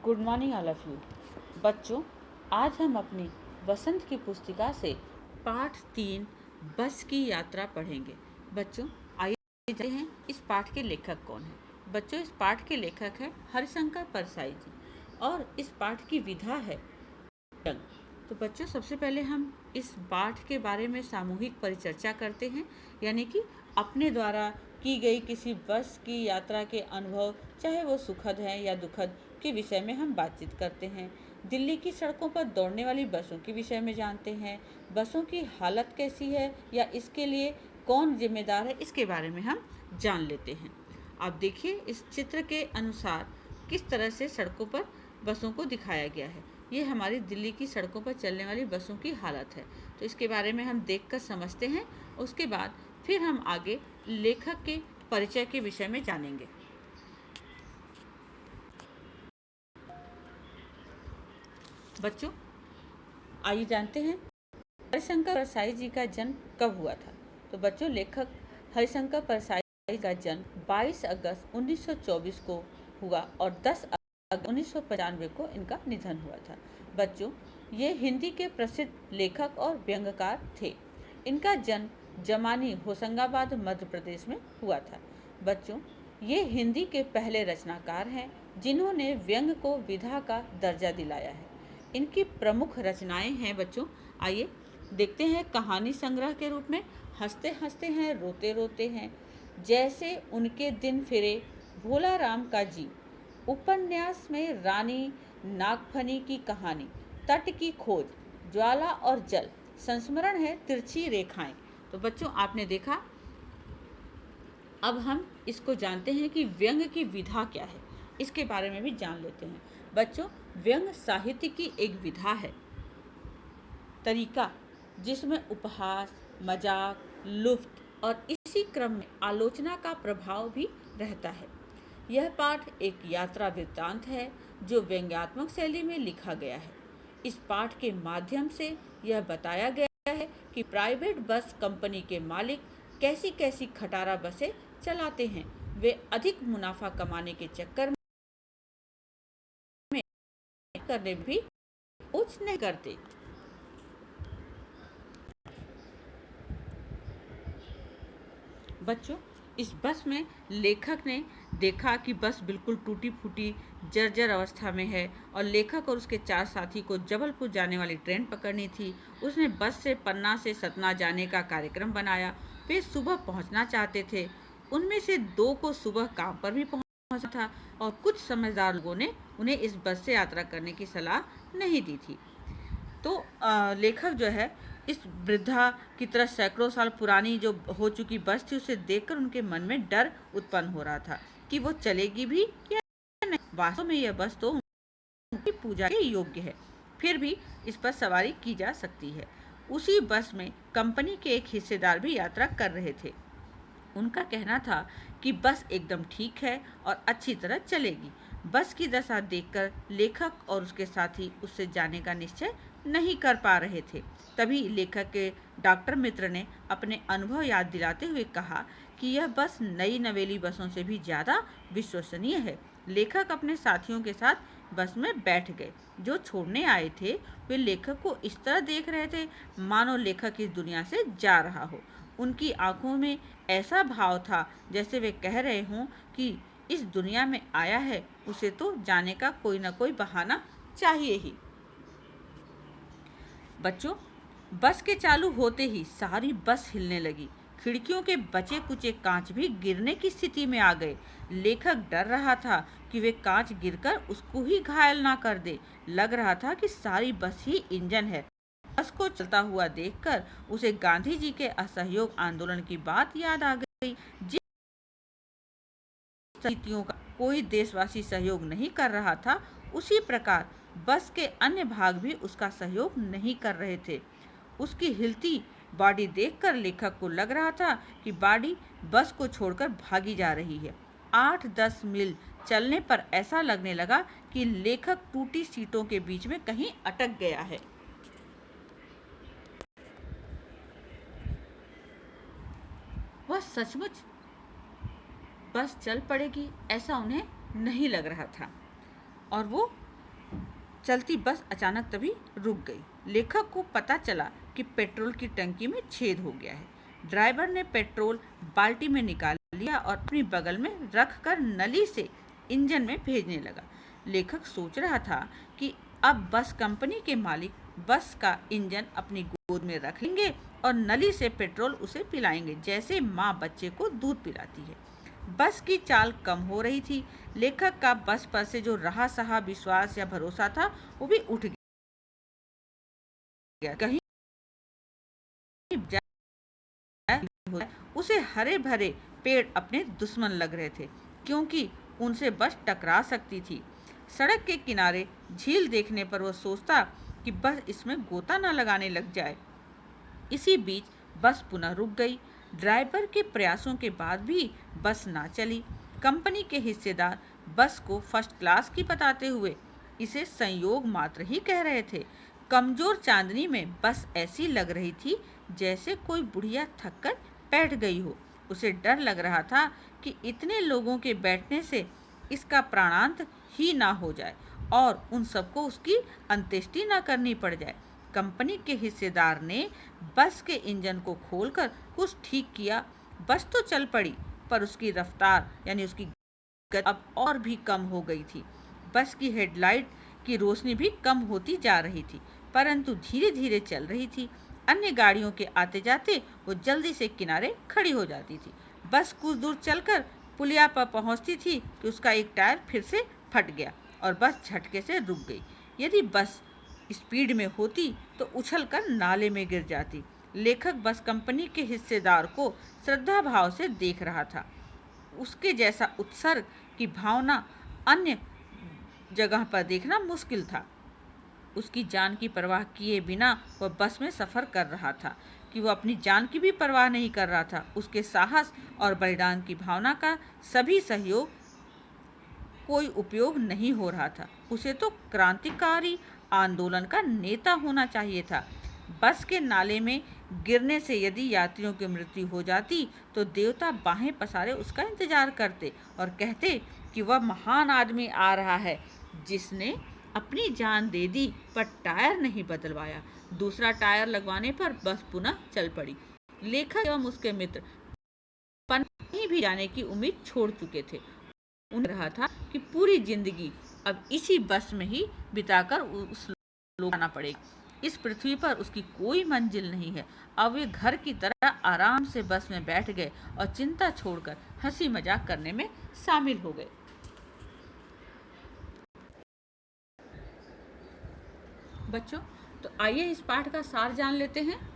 Good morning all of you. बच्चों, आज हम अपनी वसंत की पुस्तिका से पाठ 3 बस की यात्रा पढ़ेंगे। बच्चों, आइए जानते हैं इस पाठ के लेखक कौन है। बच्चों, इस पाठ के लेखक है हरिशंकर परसाई जी और इस पाठ की विधा है व्यंग। तो बच्चों, सबसे पहले हम इस पाठ के बारे में सामूहिक परिचर्चा करते हैं, यानी कि अपने द्वारा की गई किसी बस की यात्रा के अनुभव, चाहे वो सुखद हैं या दुखद, के विषय में हम बातचीत करते हैं। दिल्ली की सड़कों पर दौड़ने वाली बसों के विषय में जानते हैं। बसों की हालत कैसी है या इसके लिए कौन जिम्मेदार है, इसके बारे में हम जान लेते हैं। आप देखिए इस चित्र के अनुसार किस तरह से सड़कों पर बसों को दिखाया गया है। ये हमारी दिल्ली की सड़कों पर चलने वाली बसों की हालत है। तो इसके बारे में हम देखकर समझते हैं। उसके बाद फिर हम आगे लेखक के परिचय के विषय में जानेंगे। बच्चों, आइए जानते हैं हरिशंकर परसाई जी का जन्म कब हुआ था। तो बच्चों, लेखक हरिशंकर परसाई का जन्म 22 अगस्त 1924 को हुआ और 10 अगस्त 1995 को इनका निधन हुआ था। बच्चों, ये हिंदी के प्रसिद्ध लेखक और व्यंग्यकार थे। इनका जन्म जमानी होशंगाबाद मध्य प्रदेश में हुआ था। बच्चों, ये हिंदी के पहले रचनाकार हैं जिन्होंने व्यंग्य को विधा का दर्जा दिलाया है। इनकी प्रमुख रचनाएं हैं बच्चों, आइए देखते हैं। कहानी संग्रह के रूप में हंसते हंसते हैं रोते रोते हैं, जैसे उनके दिन फिरे, भोला राम का जी, उपन्यास में रानी नागफनी की कहानी, तट की खोज, ज्वाला और जल, संस्मरण है तिरछी रेखाएं। तो बच्चों, आपने देखा। अब हम इसको जानते हैं कि व्यंग्य की विधा क्या है, इसके बारे में भी जान लेते हैं। बच्चों, व्यंग्य साहित्य की एक विधा है, तरीका, जिसमें उपहास, मजाक, लुफ्त और इसी क्रम में आलोचना का प्रभाव भी रहता है। यह पाठ एक यात्रा वृत्तांत है जो व्यंग्यात्मक शैली में लिखा गया है। इस पाठ के माध्यम से यह बताया गया है कि प्राइवेट बस कंपनी के मालिक कैसी कैसी खटारा बसें चलाते हैं। वे अधिक मुनाफा कमाने के चक्कर में करने भी कुछ नहीं करते। बच्चों, इस बस में लेखक ने देखा कि बस बिल्कुल टूटी फूटी जर्जर अवस्था में है और लेखक और उसके 4 साथी को जबलपुर जाने वाली ट्रेन पकड़नी थी। उसने बस से पन्ना से सतना जाने का कार्यक्रम बनाया। वे सुबह पहुंचना चाहते थे। उनमें से 2 को सुबह काम पर भी पहुंचना था और कुछ समझदार लोगों ने उन्हें इस बस से यात्रा करने की सलाह नहीं दी थी। तो लेखक जो है इस वृद्धा की तरह सैकड़ों साल पुरानी जो हो चुकी बस थी उसे देखकर उनके मन में डर उत्पन्न हो रहा था कि वो चलेगी भी या नहीं। वास्तव में यह बस तो उनकी पूजा के योग्य है, फिर भी इस पर सवारी की जा सकती है। उसी बस में कंपनी के एक हिस्सेदार भी यात्रा कर रहे थे। उनका कहना था कि बस एकदम ठीक है और अच्छी तरह चलेगी। बस की दशा देखकर लेखक और उसके साथी उससे जाने का निश्चय नहीं कर पा रहे थे। तभी लेखक के डॉक्टर मित्र ने अपने अनुभव याद दिलाते हुए कहा कि यह बस नई नवेली बसों से भी ज़्यादा विश्वसनीय है। लेखक अपने साथियों के साथ बस में बैठ गए। जो छोड़ने आए थे वे लेखक को इस तरह देख रहे थे मानो लेखक इस दुनिया से जा रहा हो। उनकी आंखों में ऐसा भाव था जैसे वे कह रहे हों कि इस दुनिया में आया है, उसे तो जाने का कोई ना कोई बहाना चाहिए ही। बच्चों, बस के चालू होते ही सारी बस हिलने लगी। खिड़कियों के बचे कुचे कांच भी गिरने की स्थिति में आ गए। लेखक डर रहा था कि वे कांच गिरकर उसको ही घायल ना कर दे। लग रहा था कि सारी बस ही इंजन है। बस को चलता हुआ देखकर उसे गांधी जी के असहयोग आंदोलन की बात याद आ गई। जिन स्थितियों का कोई देशवासी सहयोग नहीं कर रहा था, उसी प्रकार बस के अन्य भाग भी उसका सहयोग नहीं कर रहे थे। उसकी हिलती बॉडी देखकर लेखक को लग रहा था कि बॉडी बस को छोड़कर भागी जा रही है। 8-10 मील चलने पर ऐसा लगने लगा कि लेखक टूटी सीटों के बीच में कहीं अटक गया है। वह सचमुच बस चल पड़ेगी ऐसा उन्हें नहीं लग रहा था और वो चलती बस अचानक तभी रुक गई। लेखक को पता चला कि पेट्रोल की टंकी में छेद हो गया है। ड्राइवर ने पेट्रोल बाल्टी में निकाल लिया और अपनी बगल में रखकर नली से इंजन में भेजने लगा। लेखक सोच रहा था कि अब बस कंपनी के मालिक बस का इंजन अपनी गोद में रख लेंगे और नली से पेट्रोल उसे पिलाएंगे, जैसे माँ बच्चे को दूध पिलाती है। बस की चाल कम हो रही थी। लेखक का बस पर से जो रहा सहा विश्वास या भरोसा था वो भी उठ गया। कहीं उसे हरे भरे पेड़ अपने दुश्मन लग रहे थे, क्योंकि उनसे बस टकरा सकती थी। सड़क के किनारे झील देखने पर वह सोचता कि बस इसमें गोता न लगाने लग जाए। इसी बीच बस पुनः रुक गई। ड्राइवर के प्रयासों के बाद भी बस ना चली। कंपनी के हिस्सेदार बस को फर्स्ट क्लास की बताते हुए इसे संयोग मात्र ही कह रहे थे। कमजोर चांदनी में बस ऐसी लग रही थी जैसे कोई बुढ़िया थककर बैठ गई हो। उसे डर लग रहा था कि इतने लोगों के बैठने से इसका प्राणांत ही ना हो जाए और उन सबको उसकी अंत्येष्टि ना करनी पड़ जाए। कंपनी के हिस्सेदार ने बस के इंजन को खोलकर कुछ ठीक किया। बस तो चल पड़ी, पर उसकी रफ्तार यानी उसकी गति अब और भी कम हो गई थी। बस की हेडलाइट की रोशनी भी कम होती जा रही थी, परंतु धीरे धीरे चल रही थी। अन्य गाड़ियों के आते जाते वो जल्दी से किनारे खड़ी हो जाती थी। बस कुछ दूर चलकर पुलिया पर पहुंचती थी कि उसका एक टायर फिर से फट गया और बस झटके से रुक गई। यदि बस स्पीड में होती तो उछलकर नाले में गिर जाती। लेखक बस कंपनी के हिस्सेदार को श्रद्धा भाव से देख रहा था। उसके जैसा उत्सर्ग की भावना अन्य जगह पर देखना मुश्किल था। उसकी जान की परवाह किए बिना वह बस में सफ़र कर रहा था कि वह अपनी जान की भी परवाह नहीं कर रहा था। उसके साहस और बलिदान की भावना का सभी सहयोग कोई उपयोग नहीं हो रहा था। उसे तो क्रांतिकारी आंदोलन का नेता होना चाहिए था। बस के नाले में गिरने से यदि यात्रियों की मृत्यु हो जाती तो देवता बाहें पसारे उसका इंतजार करते और कहते कि वह महान आदमी आ रहा है जिसने अपनी जान दे दी पर टायर नहीं बदलवाया। दूसरा टायर लगवाने पर बस पुनः चल पड़ी। लेखक एवं उसके मित्र कहीं भी जाने की उम्मीद छोड़ चुके थे। उन्हें रहा था कि पूरी जिंदगी अब इसी बस में ही बिताकर उस लोग आना पड़ेगा। इस पृथ्वी पर उसकी कोई मंजिल नहीं है। अब वे घर की तरह आराम से बस में बैठ गए और चिंता छोड़कर हंसी मजाक करने में शामिल हो गए। बच्चों, तो आइए इस पाठ का सार जान लेते हैं।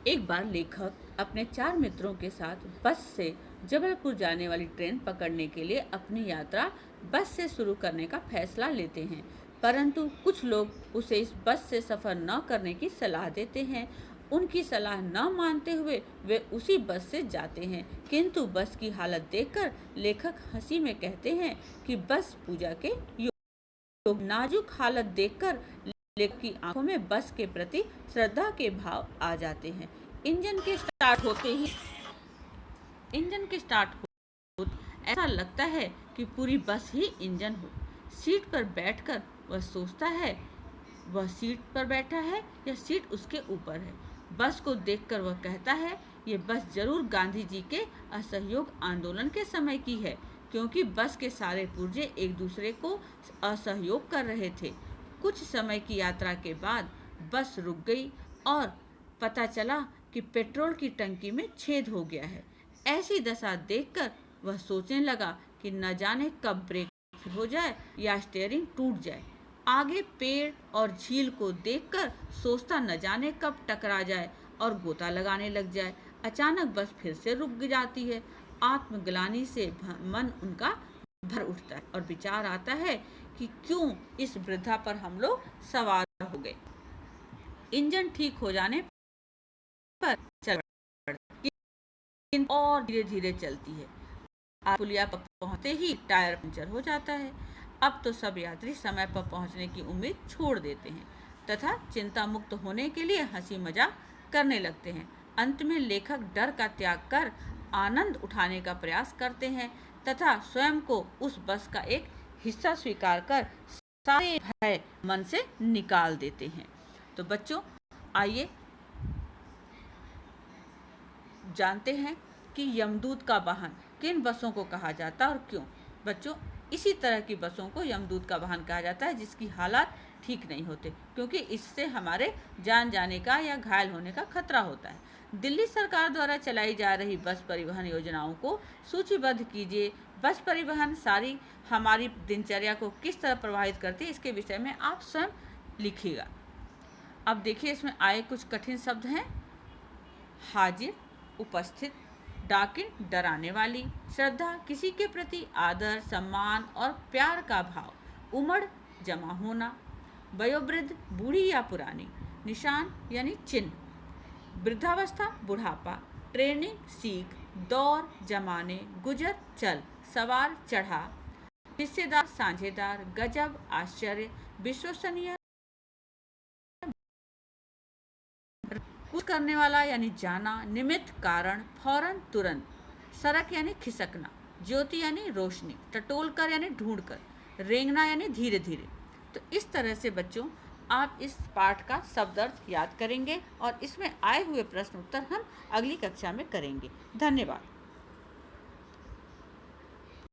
एक बार लेखक अपने 4 मित्रों के साथ बस से जबलपुर जाने वाली ट्रेन पकड़ने के लिए अपनी यात्रा बस से शुरू करने का फैसला लेते हैं, परंतु कुछ लोग उसे इस बस से सफ़र न करने की सलाह देते हैं। उनकी सलाह न मानते हुए वे उसी बस से जाते हैं, किंतु बस की हालत देखकर लेखक हंसी में कहते हैं कि बस पूजा के योग्य। नाजुक हालत देखकर लेखक की आंखों में बस के प्रति श्रद्धा के भाव आ जाते हैं। इंजन के स्टार्ट हो ऐसा लगता है कि पूरी बस ही इंजन हो। सीट पर बैठकर वह सोचता है वह सीट पर बैठा है या सीट उसके ऊपर है। बस को देखकर वह कहता है ये बस जरूर गांधी जी के असहयोग आंदोलन के समय की है, क्योंकि बस के सारे पुर्जे एक दूसरे को असहयोग कर रहे थे। कुछ समय की यात्रा के बाद बस रुक गई और पता चला कि पेट्रोल की टंकी में छेद हो गया है। ऐसी दशा देखकर वह सोचने लगा कि न जाने कब ब्रेक हो जाए या स्टीयरिंग टूट जाए। आगे पेड़ और झील को देखकर सोचता न जाने कब टकरा जाए और गोता लगाने लग जाए। अचानक बस फिर से रुक जाती है। आत्मग्लानि से मन उनका भर उठता है और विचार आता है कि क्यों इस वृद्धा पर हम लोग सवार हो गए। इंजन ठीक हो जाने पर चल पड़ती और धीरे धीरे चलती है। पुलिया पर पहुंचते ही टायर पंचर हो जाता है। अब तो सब यात्री समय पर पहुंचने की उम्मीद छोड़ देते हैं तथा चिंता मुक्त होने के लिए हंसी मजाक करने लगते हैं। अंत में लेखक डर का त्याग कर आनंद उठाने का प्रयास करते हैं तथा स्वयं को उस बस का एक हिस्सा स्वीकार कर सारे भय मन से निकाल देते हैं। तो बच्चों आइए जानते हैं कि यमदूत का वाहन किन बसों को कहा जाता है और क्यों। बच्चों इसी तरह की बसों को यमदूत का वाहन कहा जाता है जिसकी हालात ठीक नहीं होते, क्योंकि इससे हमारे जान जाने का या घायल होने का खतरा होता है। दिल्ली सरकार द्वारा चलाई जा रही बस परिवहन योजनाओं को सूचीबद्ध कीजिए। बस परिवहन सारी हमारी दिनचर्या को किस तरह प्रभावित करती है, इसके विषय में आप स्वयं लिखिएगा। अब देखिए इसमें आए कुछ कठिन शब्द हैं। हाजिर, उपस्थित, डाकिन डराने वाली, श्रद्धा किसी के प्रति आदर, सम्मान और प्यार का भाव, उमड़ जमा होना, वयोवृद्ध बूढ़ी या पुरानी, निशान यानी चिन्ह, वृद्धावस्था बुढ़ापा, ट्रेनिंग सीख, दौर जमाने, गुजर चल, सवार चढ़ा, हिस्सेदार साझेदार, गजब आश्चर्य, विश्वसनीय, कुछ करने वाला यानी जाना, निमित्त कारण, फौरन तुरंत, सरक यानी खिसकना, ज्योति यानी रोशनी, टटोल कर यानी ढूंढ कर, रेंगना यानी धीरे धीरे। तो इस तरह से बच्चों आप इस पाठ का शब्द अर्थ याद करेंगे और इसमें आए हुए प्रश्न उत्तर हम अगली कक्षा में करेंगे। धन्यवाद।